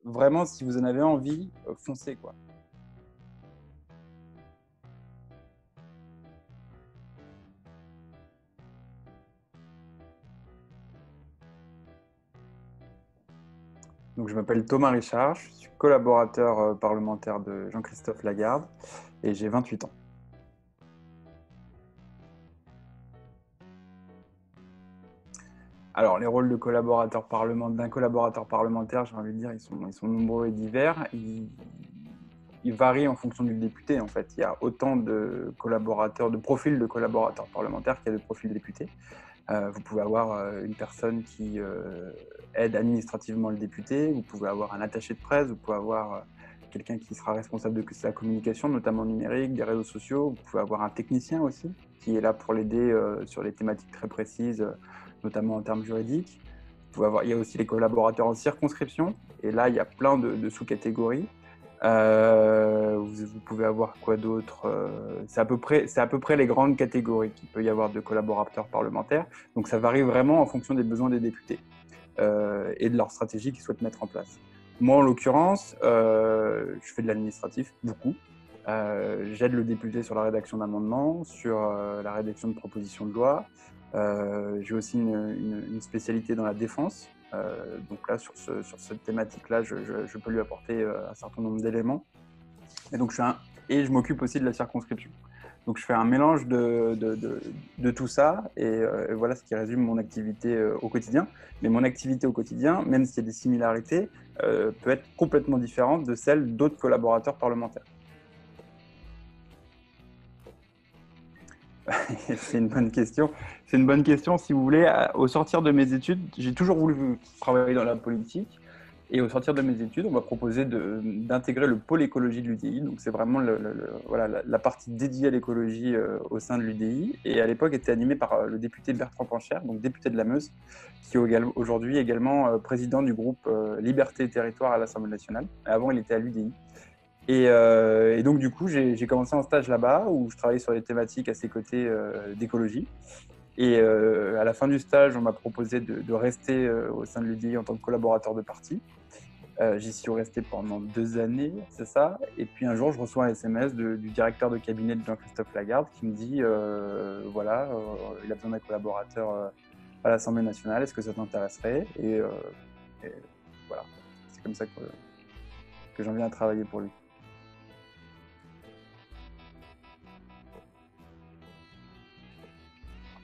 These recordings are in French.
vraiment, si vous en avez envie, foncez, quoi. Donc, je m'appelle Thomas Richard, je suis collaborateur parlementaire de Jean-Christophe Lagarde et j'ai 28 ans. Alors, les rôles de d'un collaborateur parlementaire, j'ai envie de dire, ils sont nombreux et divers. Ils varient en fonction du député, en fait. Il y a autant de collaborateurs, de profils de collaborateurs parlementaires qu'il y a de profils députés. Vous pouvez avoir une personne qui aide administrativement le député, vous pouvez avoir un attaché de presse, vous pouvez avoir quelqu'un qui sera responsable de sa communication, notamment numérique, des réseaux sociaux, vous pouvez avoir un technicien aussi, qui est là pour l'aider sur les thématiques très précises, notamment en termes juridiques. Il y a aussi les collaborateurs en circonscription, et là, il y a plein de sous-catégories. Vous pouvez avoir quoi d'autre? C'est à peu près les grandes catégories qu'il peut y avoir de collaborateurs parlementaires. Donc ça varie vraiment en fonction des besoins des députés et de leur stratégie qu'ils souhaitent mettre en place. Moi, en l'occurrence, je fais de l'administratif, beaucoup. J'aide le député sur la rédaction d'amendements, sur la rédaction de propositions de loi. J'ai aussi une spécialité dans la défense. Donc là, sur cette thématique-là, je peux lui apporter un certain nombre d'éléments. Et donc, je m'occupe aussi de la circonscription. Donc, je fais un mélange de tout ça, et voilà ce qui résume mon activité au quotidien. Mais mon activité au quotidien, même s'il y a des similarités, peut être complètement différente de celle d'autres collaborateurs parlementaires. C'est une bonne question. C'est une bonne question. Si vous voulez, au sortir de mes études, j'ai toujours voulu travailler dans la politique. Et au sortir de mes études, on m'a proposé d'intégrer le pôle écologie de l'UDI. Donc, c'est vraiment voilà, la partie dédiée à l'écologie au sein de l'UDI. Et à l'époque, était animée par le député Bertrand Pancher, donc député de la Meuse, qui est aujourd'hui également président du groupe Liberté et Territoire à l'Assemblée nationale. Avant, il était à l'UDI. Et donc, du coup, j'ai commencé un stage là-bas où je travaillais sur des thématiques à ses côtés d'écologie. Et à la fin du stage, on m'a proposé de rester au sein de l'UDI en tant que collaborateur de parti. J'y suis resté pendant 2 années, c'est ça. Et puis un jour, je reçois un SMS du directeur de cabinet de Jean-Christophe Lagarde qui me dit voilà, il a besoin d'un collaborateur à l'Assemblée nationale, est-ce que ça t'intéresserait et voilà, c'est comme ça que j'en viens à travailler pour lui.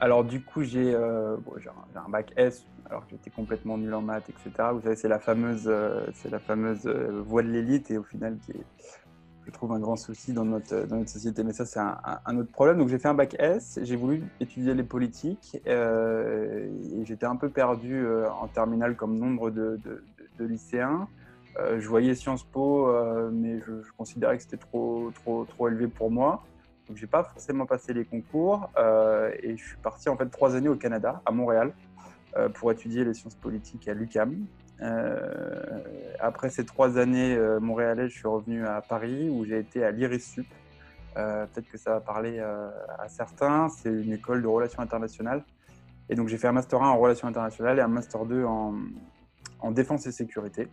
Alors du coup, j'ai un bac S, alors que j'étais complètement nul en maths, etc. Vous savez, c'est la fameuse voie de l'élite et au final qui est, je trouve, un grand souci dans notre société. Mais ça, c'est un autre problème. Donc j'ai fait un bac S, j'ai voulu étudier les politiques et j'étais un peu perdu en terminale comme nombre de lycéens. Je voyais Sciences Po, mais je considérais que c'était trop élevé pour moi. Donc, j'ai pas forcément passé les concours et je suis parti en fait 3 années au Canada, à Montréal, pour étudier les sciences politiques à l'UQAM. Après ces 3 années montréalaises, je suis revenu à Paris où j'ai été à l'IRIS-SUP. Peut-être que ça va parler à certains. C'est une école de relations internationales. Et donc j'ai fait un master 1 en relations internationales et un master 2 en défense et sécurité.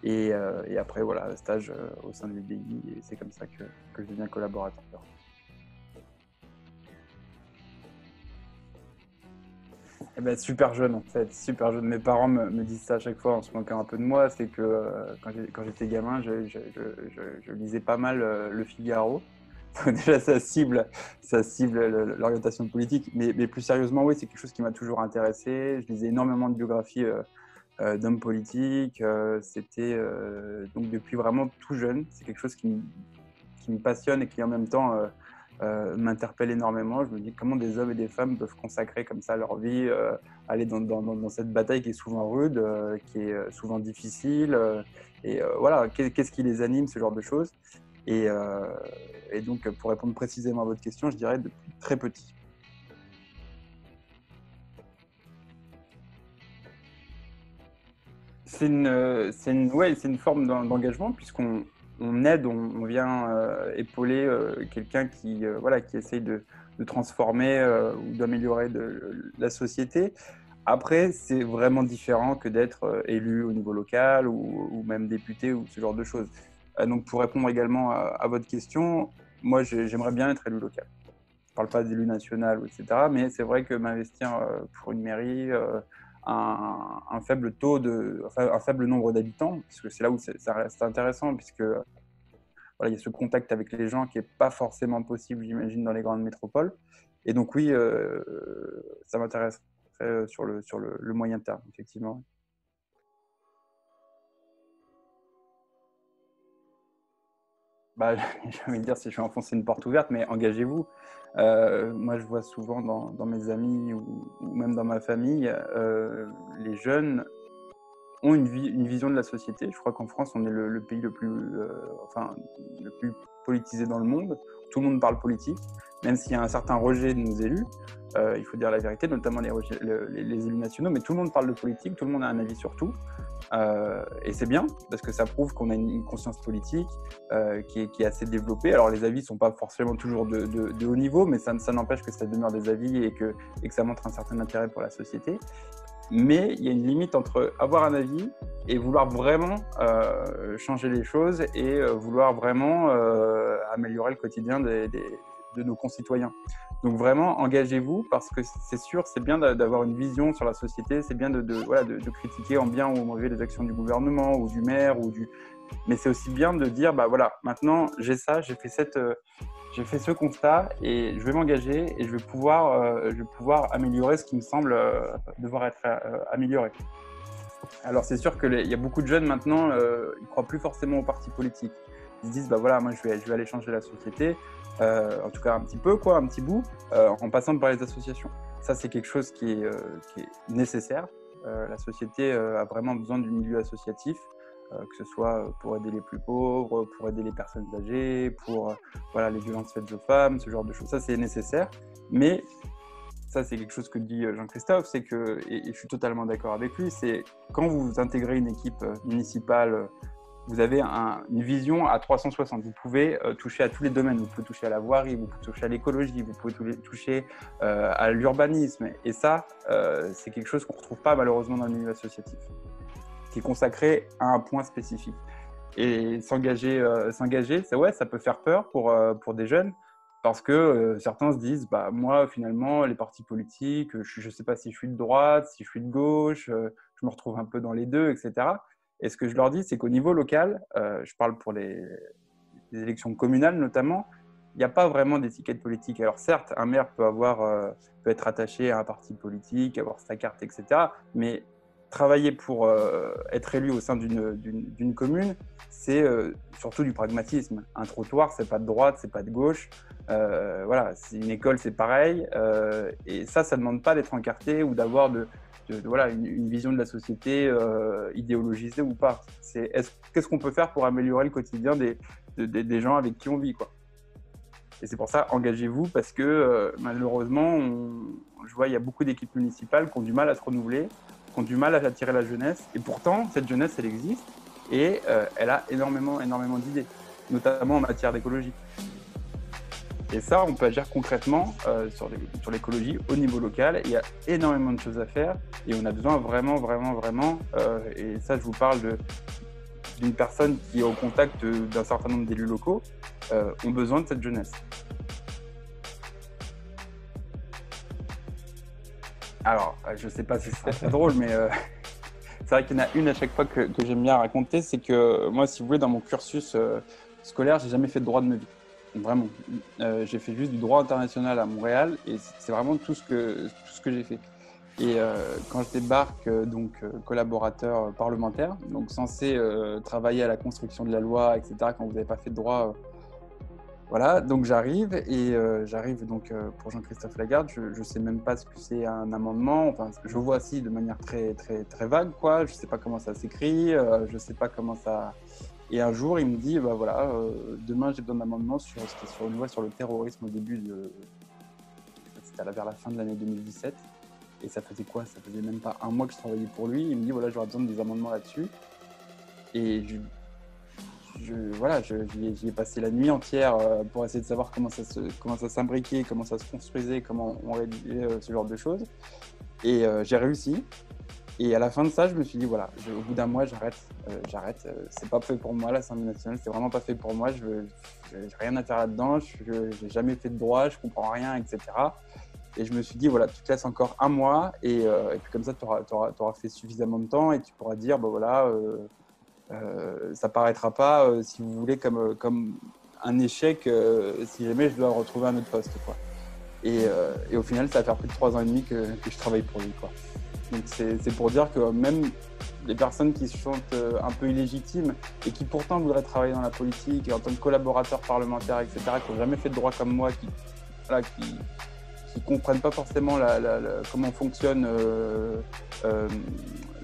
Et après, voilà, stage au sein de l'UDI, et c'est comme ça que je deviens collaborateur. Eh ben, super jeune en fait, super jeune. Mes parents me disent ça à chaque fois en se moquant un peu de moi, c'est que quand j'étais gamin, je lisais pas mal Le Figaro. Donc déjà, ça cible l'orientation politique. Mais plus sérieusement, oui, c'est quelque chose qui m'a toujours intéressé. Je lisais énormément de biographies d'hommes politiques. C'était donc depuis vraiment tout jeune, c'est quelque chose qui me passionne et qui en même temps m'interpelle énormément. Je me dis comment des hommes et des femmes peuvent consacrer comme ça leur vie, aller dans cette bataille qui est souvent rude, qui est souvent difficile. Voilà, qu'est-ce qui les anime, ce genre de choses. Et, euh, et donc, pour répondre précisément à votre question, je dirais depuis très petit. Ouais, c'est une forme d'engagement puisqu'on aide, on vient épauler quelqu'un voilà, qui essaye de transformer ou d'améliorer la société. Après, c'est vraiment différent que d'être élu au niveau local ou même député ou ce genre de choses. Donc, pour répondre également à votre question, moi, j'aimerais bien être élu local. Je ne parle pas d'élu national, etc. Mais c'est vrai que m'investir pour une mairie, un faible un faible nombre d'habitants, parce que c'est là où ça reste intéressant, puisque voilà, il y a ce contact avec les gens qui n'est pas forcément possible, j'imagine, dans les grandes métropoles. Et donc oui, ça m'intéresserait sur le moyen terme, effectivement. Bah, j'ai envie de dire, si je vais enfoncer une porte ouverte, mais engagez-vous. Moi, je vois souvent dans mes amis ou même dans ma famille, les jeunes ont une vision de la société. Je crois qu'en France, on est le pays le plus politisé dans le monde. Tout le monde parle politique, même s'il y a un certain rejet de nos élus. Il faut dire la vérité, notamment les élus nationaux, mais tout le monde parle de politique, tout le monde a un avis sur tout. Et c'est bien, parce que ça prouve qu'on a une conscience politique qui est assez développée. Alors les avis ne sont pas forcément toujours de haut niveau, mais ça n'empêche que ça demeure des avis et que ça montre un certain intérêt pour la société. Mais il y a une limite entre avoir un avis et vouloir vraiment changer les choses et vouloir vraiment améliorer le quotidien de nos concitoyens. Donc vraiment, engagez-vous, parce que c'est sûr, c'est bien d'avoir une vision sur la société, c'est bien de critiquer en bien ou en mauvais les actions du gouvernement ou du maire, mais c'est aussi bien de dire, bah voilà, maintenant j'ai ça, j'ai fait ce constat et je vais m'engager et je vais pouvoir améliorer ce qui me semble devoir être amélioré. Alors c'est sûr qu'il y a beaucoup de jeunes maintenant, ils ne croient plus forcément aux partis politiques. Ils se disent, bah voilà, moi je vais aller changer la société, en tout cas un petit peu, un petit bout, en passant par les associations. Ça, c'est quelque chose qui est nécessaire. La société a vraiment besoin du milieu associatif, que ce soit pour aider les plus pauvres, pour aider les personnes âgées, pour les violences faites aux femmes, ce genre de choses. Ça, c'est nécessaire. Mais ça, c'est quelque chose que dit Jean-Christophe, c'est que, et je suis totalement d'accord avec lui, c'est quand vous intégrez une équipe municipale, vous avez une vision à 360. Vous pouvez toucher à tous les domaines. Vous pouvez toucher à la voirie, vous pouvez toucher à l'écologie, vous pouvez toucher à l'urbanisme. Et ça, c'est quelque chose qu'on ne retrouve pas malheureusement dans le milieu associatif, qui est consacré à un point spécifique. Et s'engager, ça peut faire peur pour des jeunes, parce que certains se disent, bah, moi, finalement, les partis politiques, je ne sais pas si je suis de droite, si je suis de gauche, je me retrouve un peu dans les deux, etc. Et ce que je leur dis, c'est qu'au niveau local, je parle pour les élections communales notamment, il n'y a pas vraiment d'étiquette politique. Alors certes, un maire peut être attaché à un parti politique, avoir sa carte, etc. Mais travailler pour être élu au sein d'une commune, c'est surtout du pragmatisme. Un trottoir, c'est pas de droite, c'est pas de gauche. Voilà, c'est une école, c'est pareil. Et ça ne demande pas d'être encarté ou d'avoir une vision de la société idéologisée ou pas. Qu'est-ce qu'on peut faire pour améliorer le quotidien des gens avec qui on vit, quoi. Et c'est pour ça, engagez-vous, parce que malheureusement, je vois, il y a beaucoup d'équipes municipales qui ont du mal à se renouveler, qui ont du mal à attirer la jeunesse. Et pourtant, cette jeunesse, elle existe et elle a énormément d'idées, notamment en matière d'écologie. Et ça, on peut agir concrètement sur l'écologie au niveau local. Il y a énormément de choses à faire et on a besoin vraiment, et ça, je vous parle d'une personne qui est au contact d'un certain nombre d'élus locaux, ont besoin de cette jeunesse. Alors, je ne sais pas si c'est très drôle, mais c'est vrai qu'il y en a une à chaque fois que j'aime bien raconter, c'est que moi, si vous voulez, dans mon cursus scolaire, j'ai jamais fait de droit de ma vie. Vraiment. J'ai fait juste du droit international à Montréal et c'est vraiment tout ce que j'ai fait. Et quand je débarque, collaborateur parlementaire, donc censé travailler à la construction de la loi, etc., quand vous n'avez pas fait de droit, voilà, donc j'arrive pour Jean-Christophe Lagarde, je ne sais même pas ce que c'est un amendement, enfin, je vois aussi de manière très, très, très vague, quoi. Je ne sais pas comment ça s'écrit, je ne sais pas comment ça... Et un jour, il me dit, bah voilà, demain j'ai besoin d'amendement sur une loi sur le terrorisme au début c'était vers la fin de l'année 2017. Et ça faisait quoi? Ça faisait même pas un mois que je travaillais pour lui. Il me dit, voilà, j'aurais besoin des amendements là-dessus. Et j'y ai passé la nuit entière pour essayer de savoir comment ça s'imbriquait, comment ça se construisait, comment on rédigeait ce genre de choses. Et j'ai réussi. Et à la fin de ça, je me suis dit, voilà, au bout d'un mois, j'arrête. C'est pas fait pour moi, l'Assemblée nationale, c'est vraiment pas fait pour moi. J'ai rien à faire là-dedans. J'ai jamais fait de droit, je comprends rien, etc. Et je me suis dit, voilà, tu te laisses encore un mois et puis comme ça, tu auras fait suffisamment de temps et tu pourras dire, bah voilà, ça paraîtra pas, si vous voulez, comme un échec si jamais je dois retrouver un autre poste, quoi. Et au final, ça va faire plus de 3 ans et demi que je travaille pour lui, quoi. Donc c'est pour dire que même les personnes qui se sentent un peu illégitimes et qui pourtant voudraient travailler dans la politique et en tant que collaborateur parlementaire, etc., qui n'ont jamais fait de droit comme moi, voilà, qui comprennent pas forcément comment fonctionne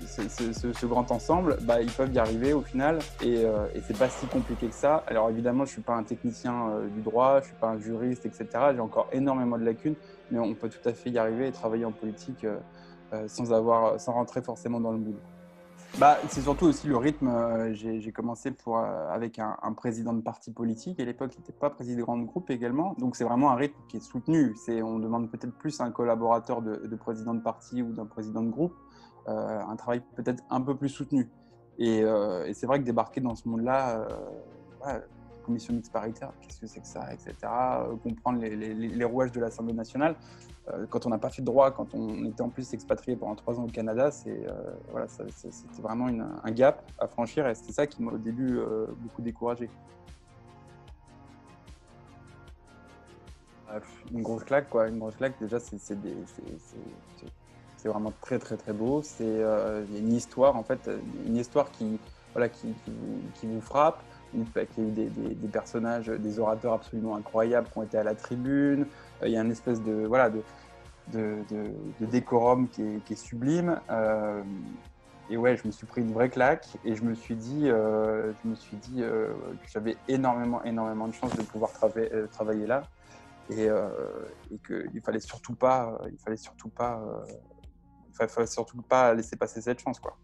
ce grand ensemble, bah, ils peuvent y arriver au final et c'est pas si compliqué que ça. Alors évidemment, je suis pas un technicien du droit, je suis pas un juriste, etc. J'ai encore énormément de lacunes, mais on peut tout à fait y arriver et travailler en politique sans rentrer forcément dans le moule. Bah, c'est surtout aussi le rythme. J'ai commencé avec un président de parti politique. Et à l'époque, il n'était pas président de groupe également. Donc, c'est vraiment un rythme qui est soutenu. On demande peut-être plus à un collaborateur de président de parti ou d'un président de groupe, un travail peut-être un peu plus soutenu. Et c'est vrai que débarquer dans ce monde-là, ouais, commission mixte paritaire, qu'est-ce que c'est que ça, etc. Comprendre les rouages de l'Assemblée nationale. Quand on n'a pas fait de droit, quand on était en plus expatrié pendant 3 ans au Canada, voilà, c'était vraiment un gap à franchir et c'était ça qui m'a au début beaucoup découragé. Une grosse claque, quoi. Une grosse claque, déjà, c'est vraiment très, très, très beau. Il y a une histoire, en fait, une histoire voilà, qui vous frappe. Il y a eu des personnages, des orateurs absolument incroyables qui ont été à la tribune. Il y a une espèce voilà, de décorum qui est sublime. Et ouais, je me suis pris une vraie claque et je me suis dit que j'avais énormément, énormément de chance de pouvoir travailler là et qu'il fallait surtout pas, fallait surtout pas laisser passer cette chance, quoi.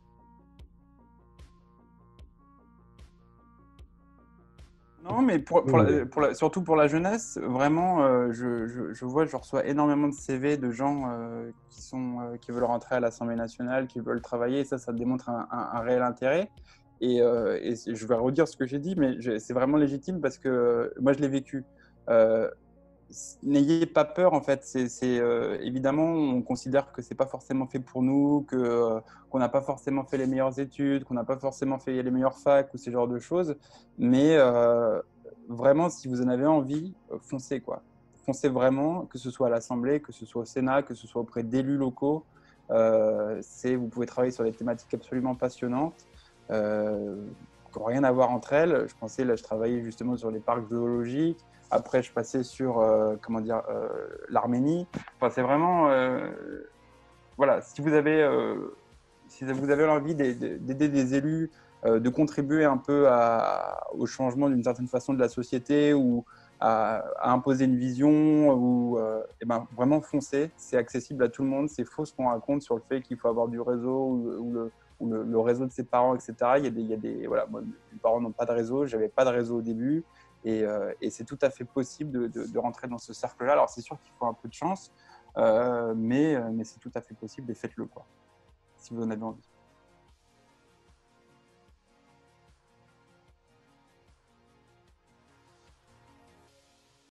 Non, mais Oui, surtout pour la jeunesse, vraiment, je reçois énormément de CV de gens qui veulent rentrer à l'Assemblée nationale, qui veulent travailler, et ça démontre un réel intérêt. Et je vais redire ce que j'ai dit, mais c'est vraiment légitime parce que moi, je l'ai vécu. Euh, N'ayez pas peur, en fait. Évidemment, on considère que c'est pas forcément fait pour nous, qu'on n'a pas forcément fait les meilleures études, qu'on n'a pas forcément fait les meilleures facs ou ces genres de choses. Mais vraiment, si vous en avez envie, foncez, quoi. Foncez vraiment, que ce soit à l'Assemblée, que ce soit au Sénat, que ce soit auprès d'élus locaux. Vous pouvez travailler sur des thématiques absolument passionnantes. Qui n'ont rien à voir entre elles. Je travaillais justement sur les parcs zoologiques. Après, je passais sur l'Arménie. Enfin, c'est vraiment voilà. Si vous avez l'envie d'aider des élus, de contribuer un peu au changement d'une certaine façon de la société ou à imposer une vision ou et ben, vraiment foncer. C'est accessible à tout le monde. C'est faux ce qu'on raconte sur le fait qu'il faut avoir du réseau ou le réseau de ses parents, etc. Voilà, moi, mes parents n'ont pas de réseau. J'avais pas de réseau au début. Et c'est tout à fait possible de rentrer dans ce cercle-là. Alors, c'est sûr qu'il faut un peu de chance, mais c'est tout à fait possible et faites-le, quoi, si vous en avez envie.